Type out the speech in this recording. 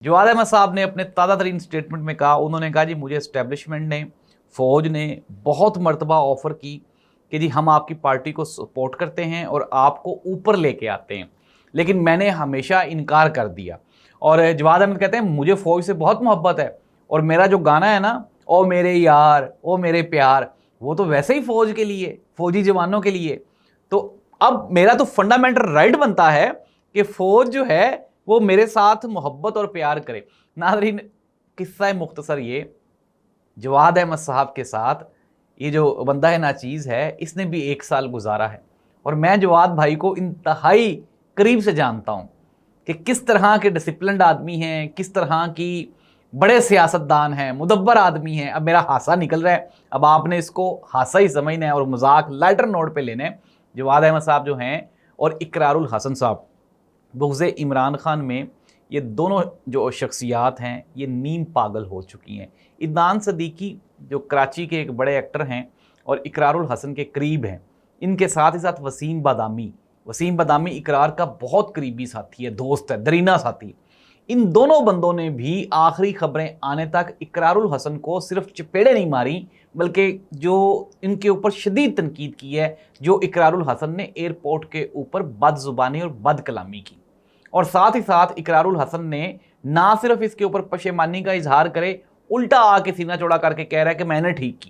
जवाद अहमद साहब ने अपने ताज़ा तरीन स्टेटमेंट में कहा, उन्होंने कहा जी मुझे इस्टेब्लिशमेंट ने, फ़ौज ने बहुत मरतबा ऑफ़र की कि जी हम आपकी पार्टी को सपोर्ट करते हैं और आपको ऊपर लेके आते हैं, लेकिन मैंने हमेशा इनकार कर दिया। और जवाद अहमद कहते हैं मुझे फ़ौज से बहुत मोहब्बत है और मेरा जो गाना है ना, ओ मेरे यार ओ मेरे प्यार, वो तो वैसे ही फ़ौज के लिए, फ़ौजी जवानों के लिए। तो अब मेरा तो फंडामेंटल राइट बनता है कि फ़ौज जो है वो मेरे साथ मोहब्बत और प्यार करे। नाज़रीन, किस्सा मुख्तसर ये, जवाद अहमद साहब के साथ ये जो बंदा है नाचीज़ है, इसने भी 1 साल गुजारा है और मैं जवाद भाई को इंतहाई करीब से जानता हूँ कि किस तरह के डिसिप्लिन्ड आदमी हैं, किस तरह की बड़े सियासतदान हैं, मुदब्बर आदमी हैं। अब मेरा हासा निकल रहा है, अब आपने इसको हासा ही समझना है और मजाक लाइटर नोट पे लेना है। जवाद अहमद साहब जो हैं और इकरारुल हसन साहब बुग़्ज़ इमरान खान में, ये दोनों जो शख्सियात हैं ये नीम पागल हो चुकी हैं। इदनान सदीकी जो कराची के एक बड़े एक्टर हैं और इकरारुल हसन के करीब हैं, इनके साथ ही साथ वसीम बादामी इकरार का बहुत करीबी साथी है, दोस्त है, दरीना साथी। इन दोनों बंदों ने भी आखिरी खबरें आने तक इकरारुल हसन को सिर्फ चपेड़े नहीं मारी, बल्कि जो इनके ऊपर शदीद तनकीद की है, जो इकरारुल हसन ने एयरपोर्ट के ऊपर बदजुबानी और बदकलामी की। और साथ ही साथ इकरारुल हसन ने ना सिर्फ इसके ऊपर पशेमानी का इजहार करे, उल्टा आके सीना चौड़ा करके कह रहा है कि मैंने ठीक किया।